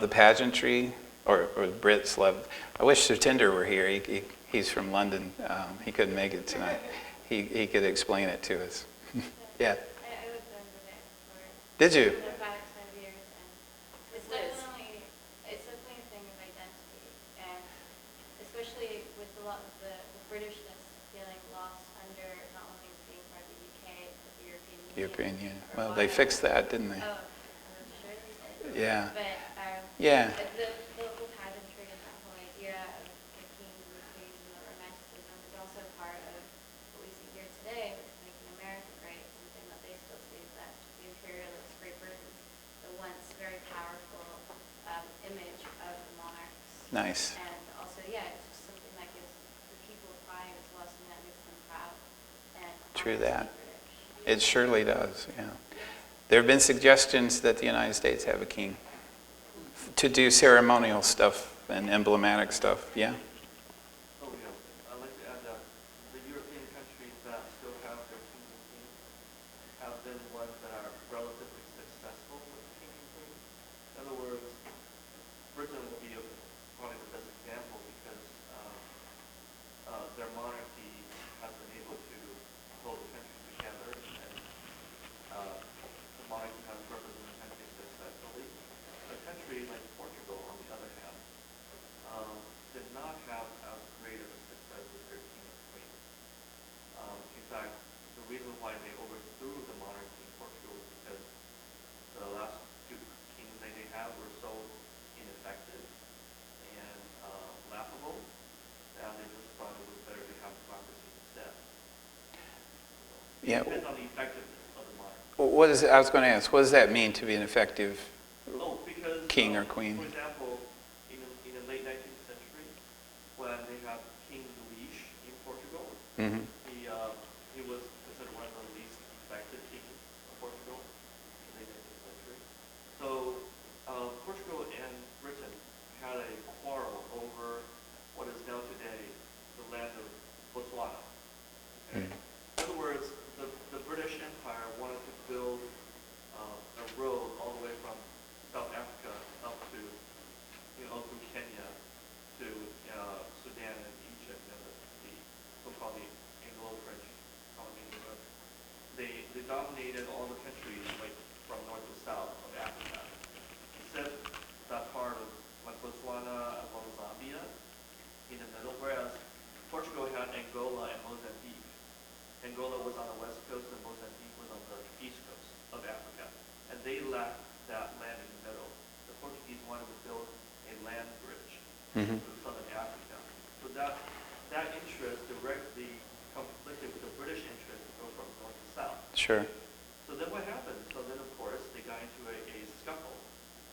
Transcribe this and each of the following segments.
the pageantry, or the Brits love. I wish Satinder were here. He's from London. He couldn't make it tonight. He could explain it to us. Yeah. I was done with it for Did you? about 5 years, and it's definitely a thing of identity, and especially with a lot of the Britishness feeling lost under not only being part of the UK, but the European Union. European Union. Well, they fixed that, didn't they? Oh, I'm sure they did. Yeah. But Yeah. the whole pageantry and that whole idea of the kings and the queens and the romanticism is also part of what we see here today with making America great. Something that they still see is that the imperialist Great Britain, the once very powerful image of the monarchs. Nice. And also, yeah, it's just something that gives the people pride as well, something that makes them proud. And True honest that. and British. It surely does, yeah. There have been suggestions that the United States have a king to do ceremonial stuff and emblematic stuff, yeah. Oh, yeah. I'd like to add that the European countries that still have their kings and queens have been ones that are relatively successful with the king and queen. In other words, Britain will be probably the best example because their monarchy has been able to hold the country together, and the monarchy has represented the country successfully. A country like Portugal, on the other hand, did not have as great of a success with their king and queen. In fact, the reason why they overthrew the monarchy in Portugal was because the last two kings they had were so ineffective and laughable that they just thought it was better to have democracy instead. Yeah. It depends on the effectiveness of the monarchy. What is it, I was going to ask, what does that mean to be an effective Because king or queen? For example, in the late 19th century, when they had King Luís in Portugal, Mm-hmm. he was considered one of the least effective kings of Portugal in the late 19th century. So Portugal and Britain had a quarrel over what is now today the land of Botswana. Okay? Mm. In other words, the British Empire wanted to build a road all the way from South Africa up to, through Kenya to Sudan and Egypt, the so-called the Anglo-French colony. They dominated all the countries, like from north to south of Africa, except that part of like Botswana as well as Zambia in the middle, whereas Portugal had Angola and Mozambique. Angola was on the west coast and Mozambique was on the east coast of Africa. And they lacked that land in the middle. The Portuguese wanted to build a land bridge Mm-hmm. to southern Africa. So that interest directly conflicted with the British interest to go from north to south. Sure. So then what happened? So then, of course, they got into a scuffle.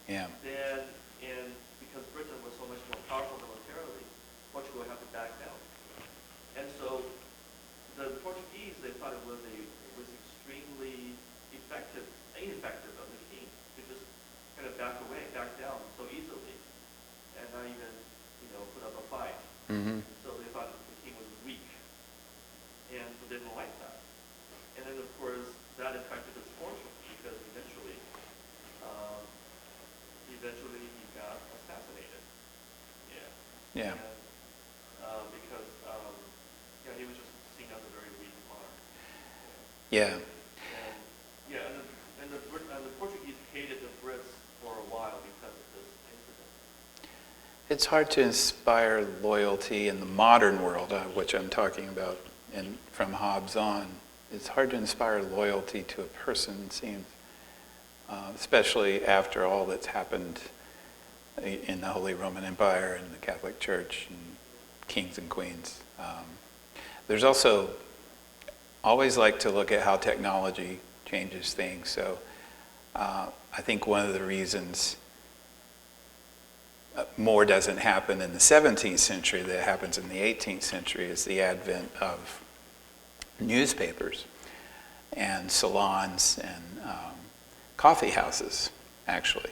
Yeah. Then, and because Britain was so much more powerful militarily, Portugal had to back down. And so the Portuguese, they thought it was extremely ineffective of the king to just kind of back down so easily, and not even, put up a fight. Mm-hmm. So they thought the king was weak, and so they didn't like that. And then, of course, that affected his fortune because eventually he got assassinated. Yeah. Yeah. And, because he was just seen as a very weak monarch. Yeah. And the Portuguese hated the Brits for a while because of this incident. It's hard to inspire loyalty in the modern world, which I'm talking about, and from Hobbes on. It's hard to inspire loyalty to a person, it seems, especially after all that's happened in the Holy Roman Empire and the Catholic Church and kings and queens. There's also always like to look at how technology changes things. So I think one of the reasons more doesn't happen in the 17th century that happens in the 18th century is the advent of newspapers and salons and coffee houses, actually.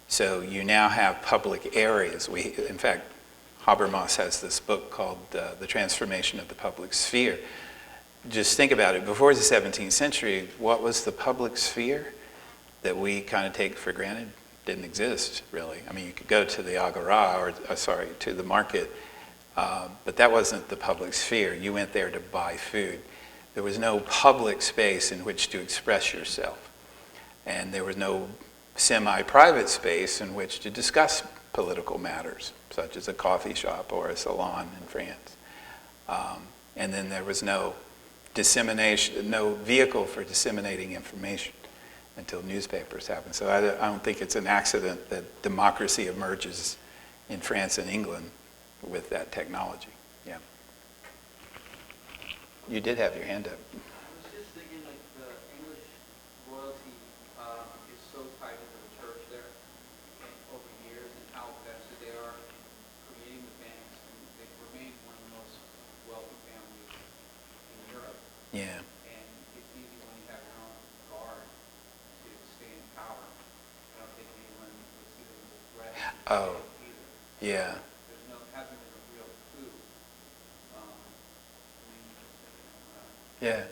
So you now have public areas. In fact, Habermas has this book called The Transformation of the Public Sphere. Just think about it. Before the 17th century, what was the public sphere that we kind of take for granted? didn't exist, really. I mean, you could go to the agora, or sorry, to the market, but that wasn't the public sphere. You went there to buy food. There was no public space in which to express yourself. And there was no semi-private space in which to discuss political matters, such as a coffee shop or a salon in France. And then there was no dissemination, no vehicle for disseminating information until newspapers happened. So I don't think it's an accident that democracy emerges in France and England with that technology. Yeah. You did have your hand up. I was just thinking, like, the English royalty is so tied into the church there over years, and how vested they are in creating the banks, and they've remained one of the most wealthy families in Europe. Yeah. And it's easy when you have your own guard to stay in power. I don't think anyone would see them as a threat Oh, either. yeah. There's hasn't been a real coup. Yeah.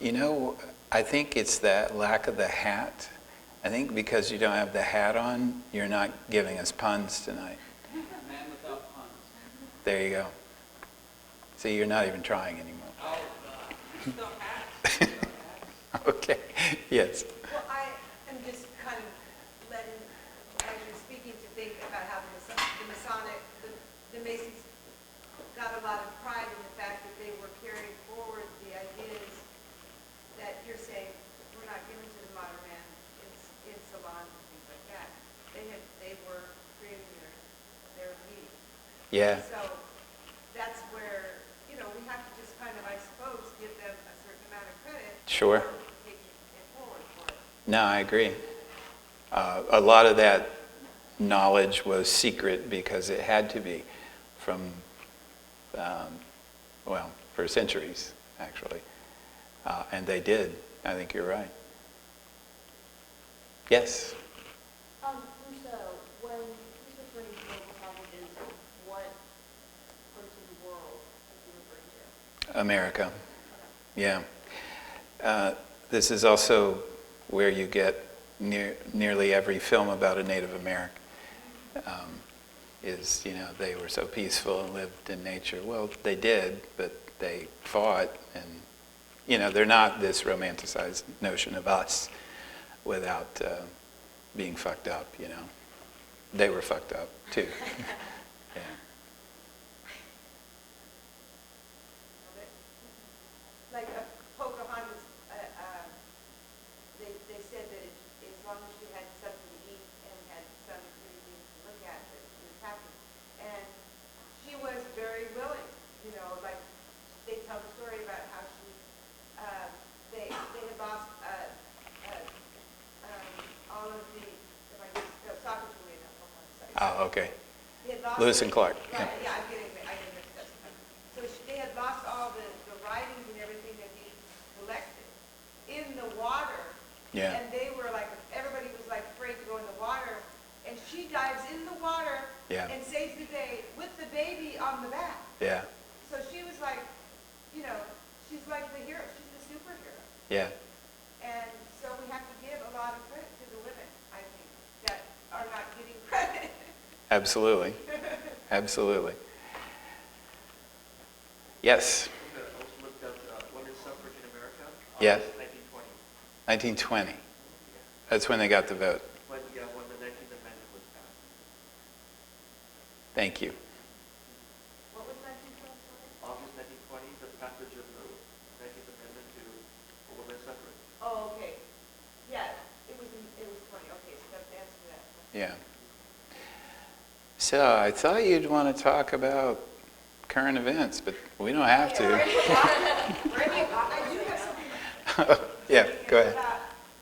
You know, I think it's that lack of the hat. I think because you don't have the hat on, you're not giving us puns tonight. Man without puns. There you go. See, you're not even trying anymore. Oh, still hats. Okay. Yes. Well, I am just kind of letting, as you're speaking, to think about how the Masons got a lot of pride in the fact that they were carrying forward the ideas that you're saying we're not given to the modern man in salons and things like that. They were creating their meeting. Yeah. So that's where, we have to just kind of, I suppose, give them a certain amount of credit. Sure. For taking it forward for it. No, I agree. A lot of that knowledge was secret because it had to be from, for centuries, actually. And they did. I think you're right. Yes? Rousseau, when he's referring to global packages, what parts of the world is he referring to? America. Yeah. This is also where you get nearly every film about a Native American. They were so peaceful and lived in nature. Well, they did, but they fought, and they're not this romanticized notion of us without being fucked up. They were fucked up too. Yeah. Like Pocahontas, they said that as long as she had something to eat and had some pretty things to look at, that she was happy. And she was very willing, like they tell the story about how they had lost all of the, Soccer Julian, Pocahontas. Oh, okay. They had lost Lewis and Clark. Right, Yeah. yeah, I'm getting mixed up sometimes. So they had lost all the writings and everything that he collected in the water. Yeah. And they were like, everybody was like afraid to go in the water. And she dives in the water Yeah. and saves the day with the baby on the back. Yeah. So she was like, she's like the hero. She's the superhero. Yeah. And so we have to give a lot of credit to the women, I think, that are not getting credit. Absolutely. Absolutely. Yes. I also looked at women's suffrage in America. Yeah. 1920. 1920. That's when they got the vote. When the 19th Amendment was passed. Thank you. What was 1912? August 1920, the passage of the 19th Amendment to women's suffrage. Oh, okay. Yeah, it was 20. Okay, so that's the answer to that. Yeah. So I thought you'd want to talk about current events, but we don't have to. I do have something Yeah, go ahead.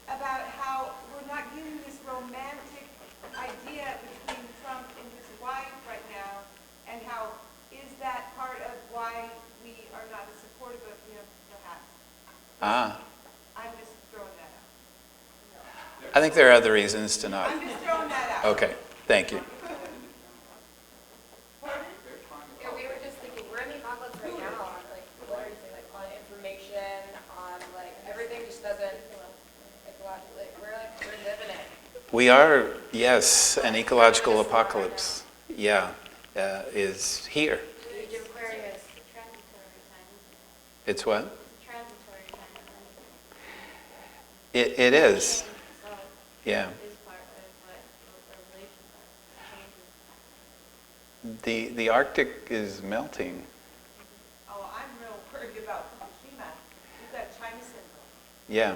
about how we're not getting this romantic idea between Trump and his wife right now, and how is that part of why we are not as supportive of him, perhaps? I'm just throwing that out. I think there are other reasons to not. I'm just throwing that out. Okay, thank you. Yeah, we were just thinking, we're in the apocalypse right now, on information, on everything just doesn't, ecologically, we're living it. We are, yes, an ecological apocalypse, yeah, is here. Age of Aquarius, transitory time, isn't It's what? it? It's a transitory time. It is, Change itself yeah. is part of what revelations are. Changes. The Arctic is melting, Oh, I'm real worried about Fukushima. We've got China syndrome. yeah.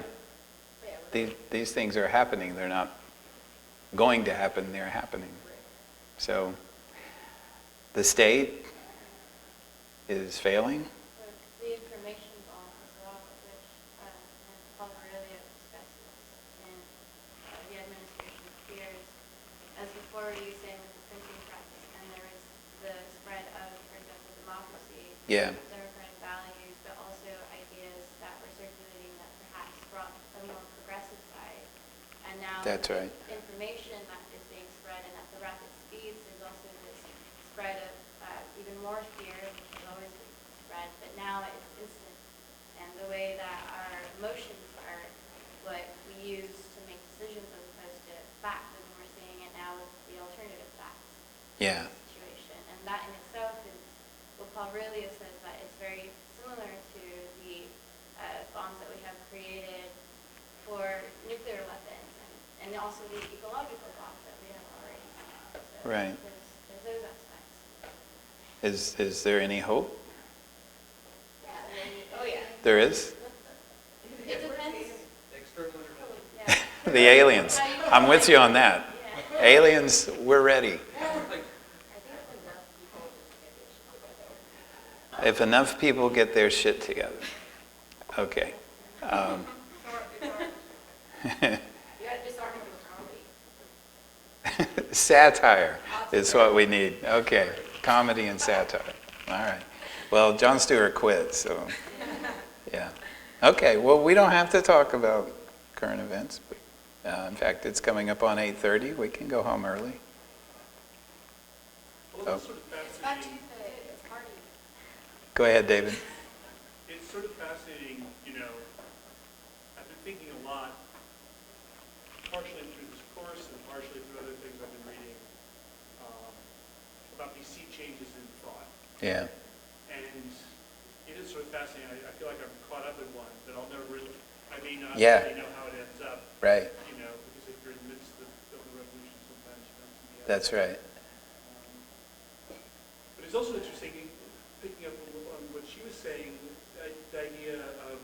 These things are happening, they're not going to happen, they're happening. So the state is failing. The information bomb as well, which Paul Aurelia discusses in the administration fears. As before, you were saying with the printing press, and there was the spread of, for example, democracy, Yeah, democratic values, but also ideas that were circulating that perhaps brought a more progressive side. And now that's right. information that is being spread and at the rapid speeds, there's also this spread of even more fear, which has always been spread, but now it's instant. And the way that our emotions are what we use to make decisions as opposed to facts, and we're seeing it now with the alternative facts Yeah, situation. And that in itself is what Paul Aurelia says, that it's very similar to the bombs that we have created for nuclear weapons and also the ecological bombs that we have already. So Right. there's those aspects. is there any hope? Oh, yeah. There is? It depends. External Yeah. The aliens, I'm with you on that. Yeah. Aliens, we're ready. If enough people get their shit together. Okay. You gotta disarm them with comedy. Satire is what we need. Okay, comedy and satire. All right. Well, Jon Stewart quit, so yeah. Okay, well, we don't have to talk about current events. But, in fact, it's coming up on 8:30. We can go home early. Well, it's sort of It's not fascinating. Tuesday, it's party. Go ahead, David. It's sort of fascinating, I've been thinking a lot, partially through this course and partially through other things I've been reading, about these sea changes in thought. Yeah. And it is sort of fascinating. I feel like I'm caught up in one, but I'll never really, I may not Yeah. really know how it ends up, Right. because if you're in the midst of the revolution, sometimes you don't see the end. That's right. But it's also interesting, picking up on what she was saying, the idea of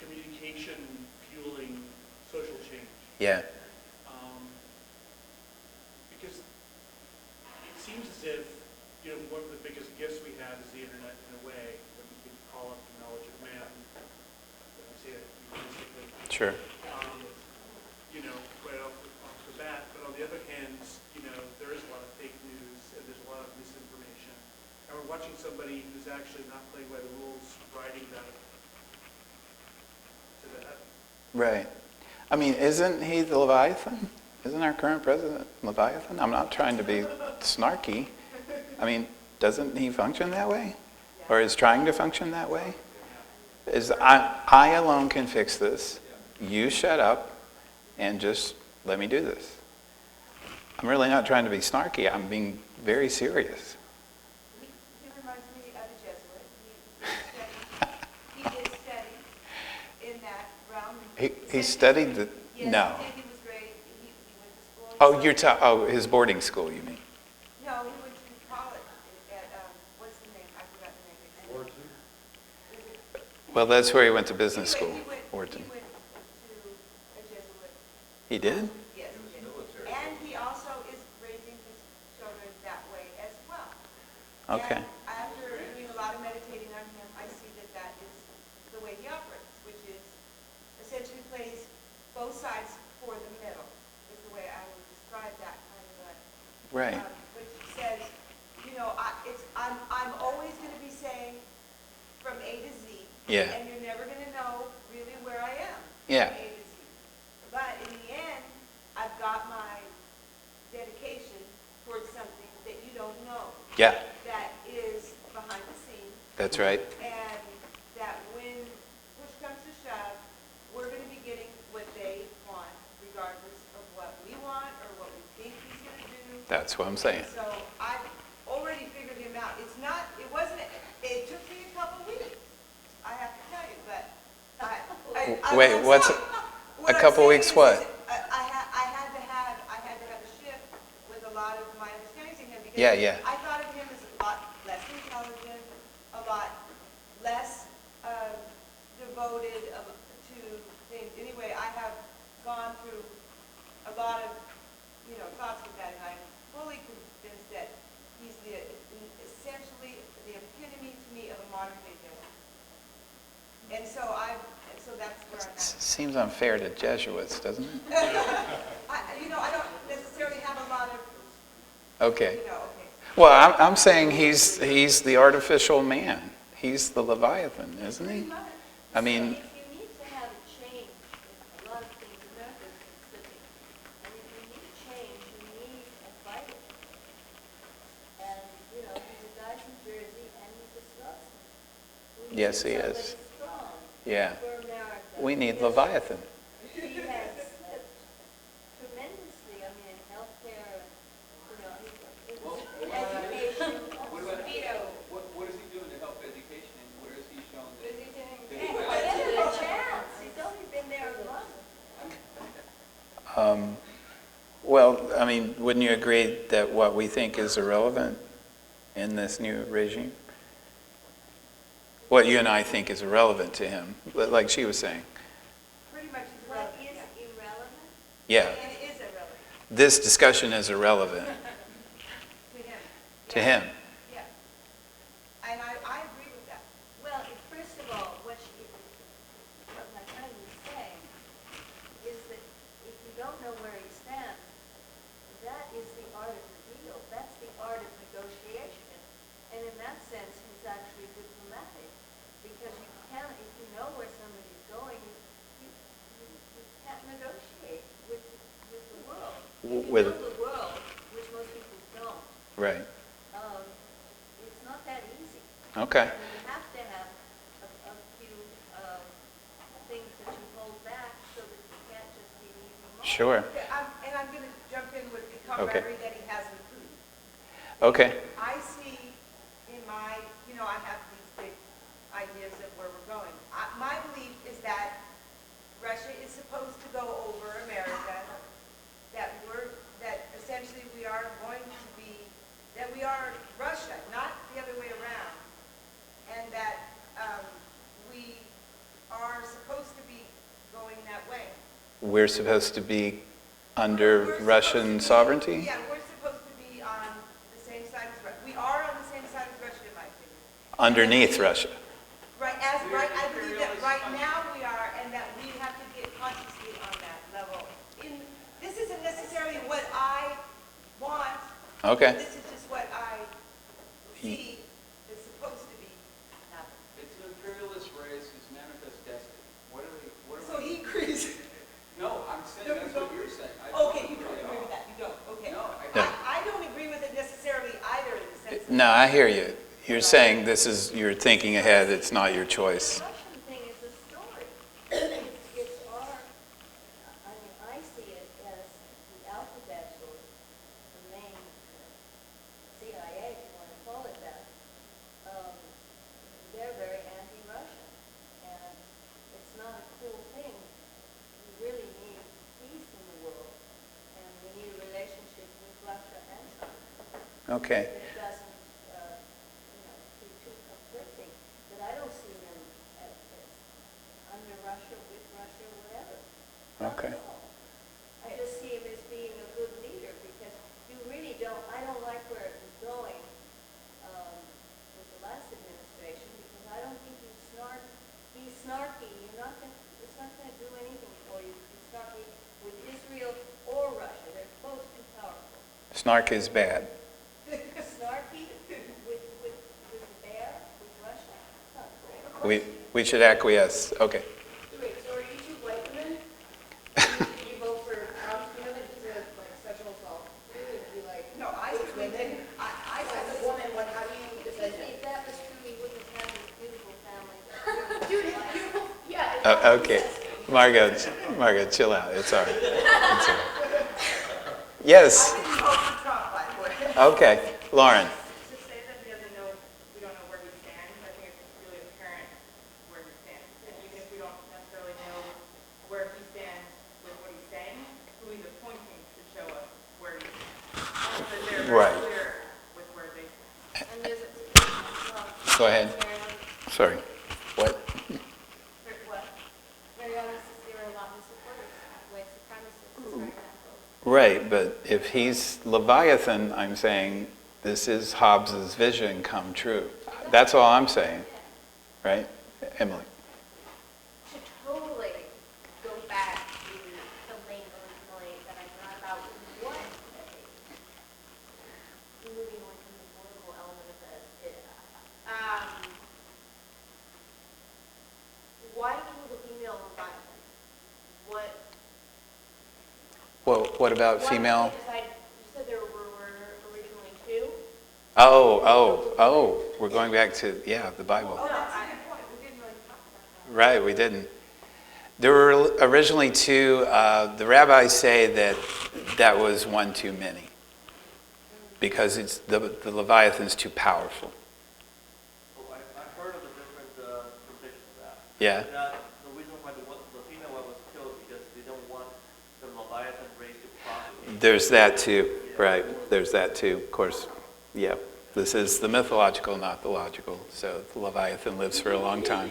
communication fueling social change. Yeah. Because it seems as if, one of the biggest gifts we have is the internet in a way, that we can call up the knowledge of man. I say that euphemistically. Sure. Right off the bat. But on the other hand, there is a lot of fake news and there's a lot of misinformation. And we're watching somebody who's actually not playing by the rules, riding that to the heavens. Right. I mean, isn't he the Leviathan? Isn't our current president Leviathan? I'm not trying to be snarky. I mean, doesn't he function that way? Or is trying to function that way? Is I alone can fix this. You shut up and just let me do this. I'm really not trying to be snarky. I'm being very serious. He reminds me of a Jesuit. He did study in that realm. He studied the... Yes, No. he did. He was great. He went to school. Oh, his boarding school, you mean? No, he went to college at, what's the name? I forgot the name. Wharton. Well, that's where he went to business school, He Wharton. went to a Jesuit. He did? Yes, he did. And he also is raising his children that way as well. Okay. And after doing a lot of meditating on him, I see that that is the way he operates, which is essentially plays both sides for the middle, is the way I would describe that kind of a, Right. which says, I'm always going to be saying from A to Z, Yeah. and you're never going to know really where I am. Yeah. From A to Z. But in the end, I've got my dedication towards something that you don't know. Yeah, That is behind the scenes, that's right. and that when push comes to shove, we're going to be getting what they want, regardless That's what I'm saying. So I've already figured him out. It's not, it wasn't, it took me a couple weeks, I have to tell you, but Wait, I'm what's sorry. What a I'm couple saying weeks is what? I had to have a shift with a lot of my understanding of him because Yeah. I thought of him as a lot less intelligent, a lot less devoted to things. Anyway, I have gone through a lot of, thoughts with that, and I'm fully convinced that he's essentially the epitome to me of a modern day Jesuit. And so that's where I'm at. Seems unfair to Jesuits, doesn't it? I don't necessarily have a lot of, Okay. okay. Well, I'm saying he's the artificial man. He's the Leviathan, isn't he? I mean, If you need to have a change, in a lot of things, America is specific. And if you need change, you need a fighter. And, he's a guy from Jersey and he's a Scotsman. We need Yes, he is. somebody strong Yeah. for America. We need Because Leviathan. He has slipped tremendously, in healthcare, in education. What is he doing to help education, and where has he shown that? Give him a chance. He's only been there a month. Well, wouldn't you agree that what we think is irrelevant in this new regime? What you and I think is irrelevant to him, like she was saying. Pretty much is What irrelevant. is Yeah. irrelevant? Yeah, And it is irrelevant this discussion is irrelevant to him. to him. Yeah. And I agree with that. Well, first of all, what my friend was saying is that if you don't know where he stands, that is the art of the deal. That's the art of negotiation. And in that sense, he's actually diplomatic. Because if you know where somebody's going, you can't negotiate with the world. If you With- know the world, which most people don't, Right. it's not that easy. Okay. You have to have a few things that you hold back so that you can't just be an easy mark. Sure. Okay, I'm going to jump in with the Okay. camaraderie that he has with food. Okay. I see in my, I have these big ideas of where we're going. My belief is that Russia is supposed to go over America, that essentially we are going to be, that we are Russia, not the other way around, and that we are supposed to be going that way. We're supposed to be We're under supposed Russian to be- sovereignty? Yeah, we're supposed to be on the same side as Russia. We are on the same side as Russia, in my opinion. Underneath Russia. Right, I believe that right now we are, and that we have to get consciously on that level. This isn't necessarily what I want. Okay. This is just what I see is supposed to be happening. It's an imperialist race, it's manifest destiny. So he agrees. No, I'm saying that's what you're saying. Okay, you don't agree with that, you don't, okay. No, No. I don't agree with it necessarily either in the sense that. No, I hear you. You're saying you're thinking ahead, it's not your choice. The Russian thing is a story. It's our, I see it as the alphabet or the main CIA, if you want to call it that. They're very anti-Russian, and it's not a cool thing. We really need peace in the world, and we need a relationship with Russia and China. Okay. It doesn't, be too conflicting, but I don't see them as under Russia, with Russia, whatever. Not Okay. at all. I just see him as being a good leader, because you really don't, I don't like where it was going with the last administration, because I don't think he's snarky, it's not going to do anything for you. He's snarky with Israel or Russia, they're both too powerful. Snark is bad. Snarky with the bear, with Russia, not great. We should acquiesce. Okay. Wait, so are you two white women? Did you vote for Trump's candidate? He's a sexual assault. You would be like, No, I which simply women? think, I As a woman, how do you defend it? If that was true, he wouldn't have this beautiful family. Dude, it's beautiful. Yeah. Okay. Margot, chill out. It's all right. It's all right. Yes. didn't vote for Trump, by Okay, Lauren. To say that he doesn't know, we don't know where he stands, I think it's really apparent where he stands. And even if we don't necessarily know where he stands with what he's saying, who he's appointing to show us where he stands. That they're very Right. clear with where they stand. And there's a, well, Go ahead. Sorry. What? what? Mariana says there are a lot of supporters, white supremacists, for example. Right, but if he's Leviathan, I'm saying this is Hobbes's vision come true. That's all I'm saying, right? Emily? To totally go back to the language that I thought about what moving away from the political element of this. Why do the female Leviathan? What about Why female? did they decide, you said there were originally two? Oh, we're going back to, yeah, the Bible. Oh, that's a good point. We didn't really talk about that. Right, we didn't. There were originally two. The rabbis say that that was one too many because it's the Leviathan's too powerful. So I've heard of the different predictions of that. Yeah. That the reason why the female one was killed because they don't want the Leviathan race to propagate. There's that too, right? There's that too, of course. Yeah, this is the mythological, not the logical. So the Leviathan lives for a long time.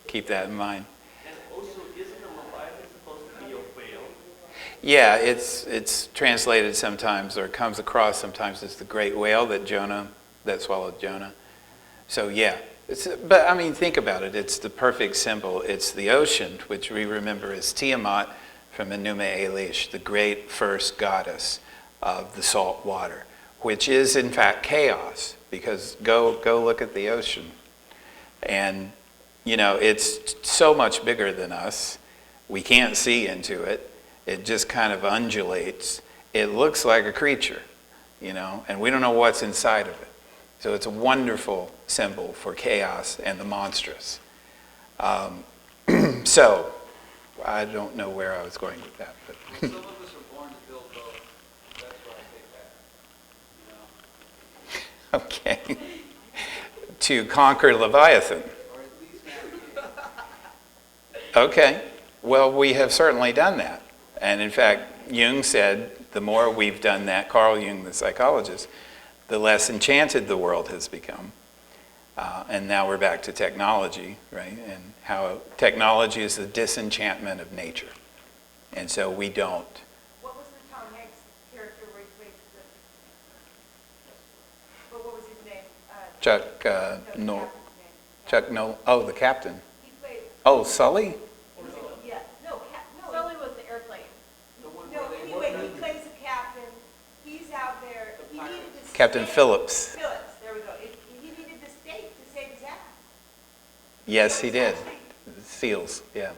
Keep that in mind. And also, isn't the Leviathan supposed to be a whale? Yeah, it's translated sometimes or comes across sometimes as the great whale that swallowed Jonah. So yeah, but I mean, think about it. It's the perfect symbol. It's the ocean, which we remember as Tiamat from Enuma Elish, the great first goddess of the salt water, which is in fact chaos, because go look at the ocean. And, you know, it's so much bigger than us. We can't see into it. It just kind of undulates. It looks like a creature, you know, and we don't know what's inside of it. So it's a wonderful symbol for chaos and the monstrous. So I don't know where I was going with that. But Some of us are born to build boats. That's what I take back. You know? okay. To conquer Leviathan. Or at least navigate. Okay. Well, we have certainly done that. And in fact, Jung said the more we've done that, Carl Jung, the psychologist, the less enchanted the world has become. And now we're back to technology, right? And how technology is the disenchantment of nature. And so we don't. What was the Tom Hanks character where he played what was his name? Noel. Chuck Noel. Oh, the captain. He played, Oh, Sully? yeah, no, Sully was the airplane. no, anyway, he plays a captain, he's out there, he needed the Captain state- Phillips. Phillips, there we go. He needed the state to save his ass. Yes, he So did. it's actually- SEALs, yeah.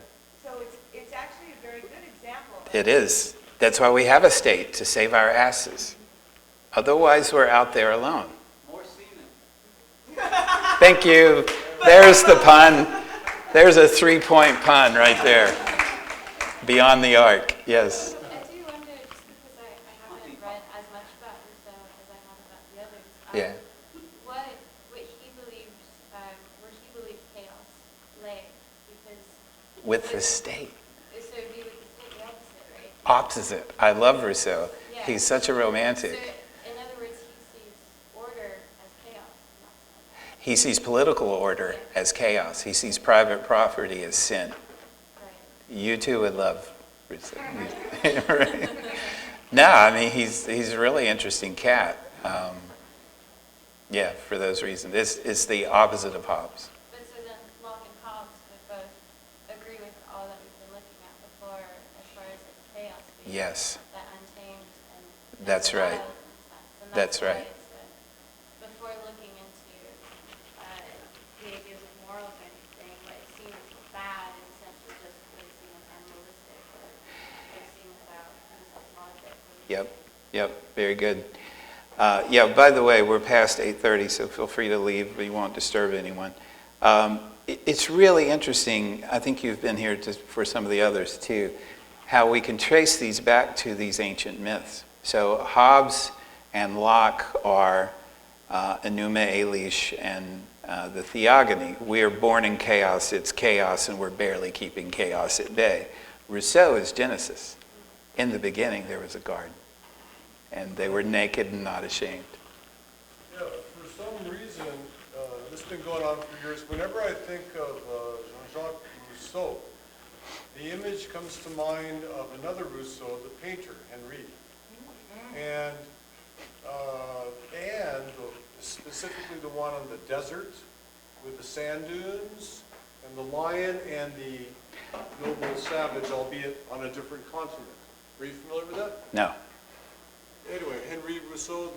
So it's actually a very good example. It is. That's why we have a state, to save our asses. Otherwise, we're out there alone. More seamen. Thank you. There's the pun. There's a 3-point pun right there. Beyond the arc, yes. I do wonder, just because I haven't read as much about Rousseau as I have about the others, Yeah. what he believes, where he believes chaos lay, because With the state. so it'd be with the state, the opposite, right? Opposite. I love Rousseau. Yeah. He's such a So, romantic. in other words, he sees order as chaos, not sin. He sees political order as chaos. He sees private property as sin. Right. You too would love Rousseau. Right. No, I mean, he's a really interesting cat. Yeah, for those reasons. It's the opposite of Hobbes. But so then Locke and Hobbes would both agree with all that we've been looking at before as far as like chaos being Yes, that untamed and That's wild right. in a sense. And That's why right. it's before looking into the ideas of morals or anything, what seems bad in a sense is just what seems animalistic or what seems without logic. Yep, very good. Yeah, by the way, we're past 8:30, so feel free to leave. We won't disturb anyone. It's really interesting, I think you've been here for some of the others too, how we can trace these back to these ancient myths. So Hobbes and Locke are Enuma Elish and the Theogony. We are born in chaos, it's chaos, and we're barely keeping chaos at bay. Rousseau is Genesis. In the beginning, there was a garden, and they were naked and not ashamed. Yeah, for some reason, this has been going on for years. Whenever I think of Jean-Jacques Rousseau, the image comes to mind of another Rousseau, the painter, Henri. And specifically the one on the desert with the sand dunes and the lion and the noble savage, albeit on a different continent. Are you familiar with that? No. Anyway, Henri Rousseau,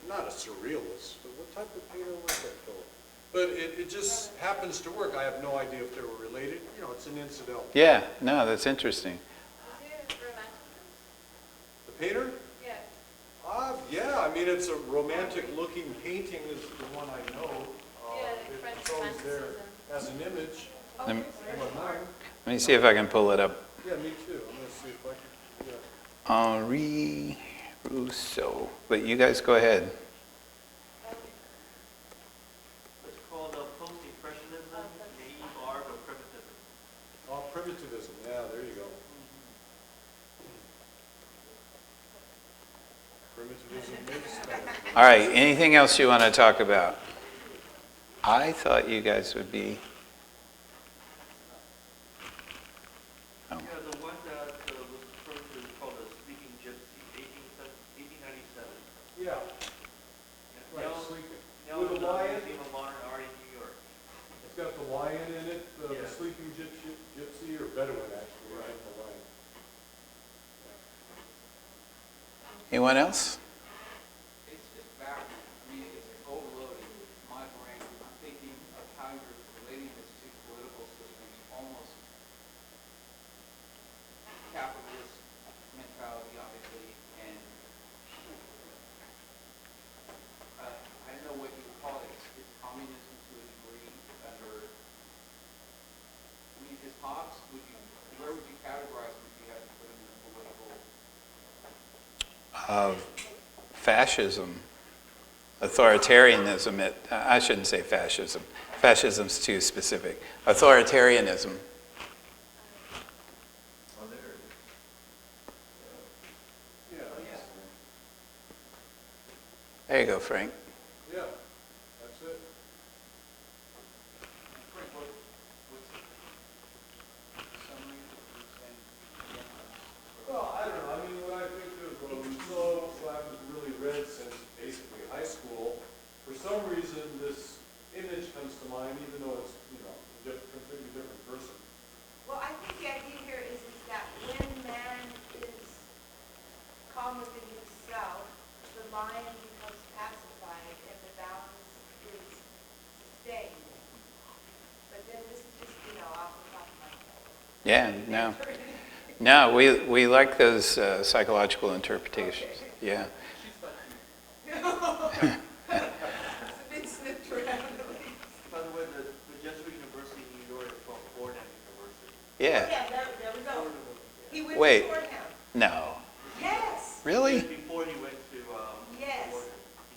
not a surrealist, but what type of painter was that fellow? But it just happens to work. I have no idea if they were related. You know, it's an incidental. Yeah, no, that's interesting. Is it romantic? The painter? Yeah. Yeah, I mean, it's a romantic-looking painting is the one I know. Yeah, like French It's always there romanticism. as an image. Let me, in my mind. let me see if I can pull it up. Yeah, me too. I'm going to see if I can do that. Henri Rousseau. But you guys go ahead. It's called post-impressionism, naive art, or primitivism. Oh, primitivism. Yeah, there you go. Primitivism is kind of... All right, anything else you want to talk about? I thought you guys would be... Oh. Yeah, the one that was referred to is called the Sleeping Gypsy, 1897. Yeah, right, Now- sleeping. Now With in a the lion. Museum of Modern Art in New York. It's got the lion in it, the Yeah. sleeping gypsy, or Bedouin, actually, right, the lion. Anyone else? It's just backwards. I mean, it's overloaded. My brain, I'm thinking of how you're relating this to political systems, almost capitalist mentality, obviously, and I don't know what you would call it. It's communism to a degree under, I mean, is Hobbes, where would you categorize him if you had to put him in a political? Fascism, authoritarianism. I shouldn't say fascism. Fascism's too specific. Authoritarianism. Yeah, There you go, Frank. yeah, that's it. Frank, what's the summary of what you're saying? Well, I don't know, I mean, when I think of Rousseau, who I haven't really read since basically high school, for some reason, this image comes to mind, even though it's, you know, a completely different person. Well, I think the idea here is that when man is calm within himself, the lion becomes pacified and the balance is sustained. But then this is just, you know, off the top of my head. Yeah, no. No, we like those psychological interpretations. Yeah. It's been snipped around at least. By the way, the Jesuit University in New York is called Fordham University. Yeah. Yeah, there we go. He went Wait. to Fordham. No. Yes, Really? Before he went to yes. Fordham.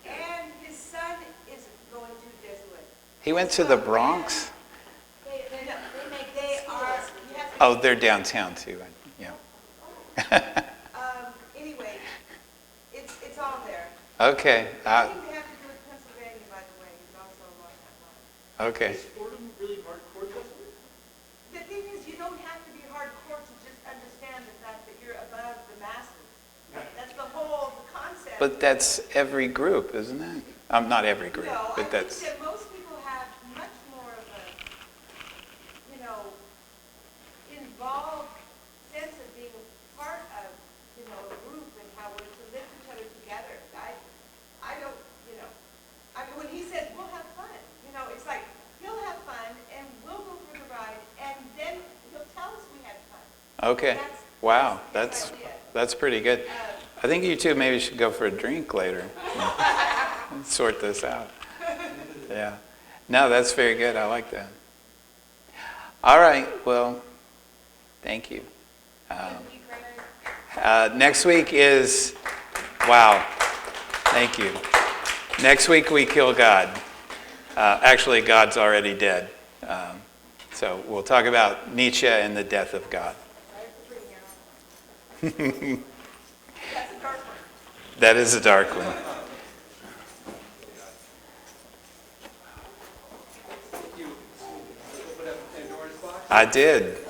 And his son is going to Jesuit. He went to the Bronx? They are, you have to. Oh, they're downtown too. Yeah. Anyway, it's all there. Okay. Anything they have to do with Pennsylvania, by the way, is also along that line. Okay. Is Fordham really hardcore Jesuit? The thing is, you don't have to be hardcore to just understand the fact that you're above the masses. That's the whole concept. But that's every group, isn't it? Not every group, No, I but that's... think that most people have much more of a, you know, involved sense of being part of, you know, a group and how we're to lift each other together. I don't, you know, I mean, when he says, we'll have fun, you know, it's like, he'll have fun and we'll go for the ride and then he'll tell us we had fun. Okay. Wow, That's his idea. that's pretty good. I think you two maybe should go for a drink later and sort this out. Yeah. No, that's very good. I like that. All right. Well, thank you. Thank you, Greg. Next week is, wow, Thank you. Next week we kill God. Actually, God's already dead. So we'll talk about Nietzsche and the death of God. That's a dark one. That is a dark one. You open up Pandora's box? I did.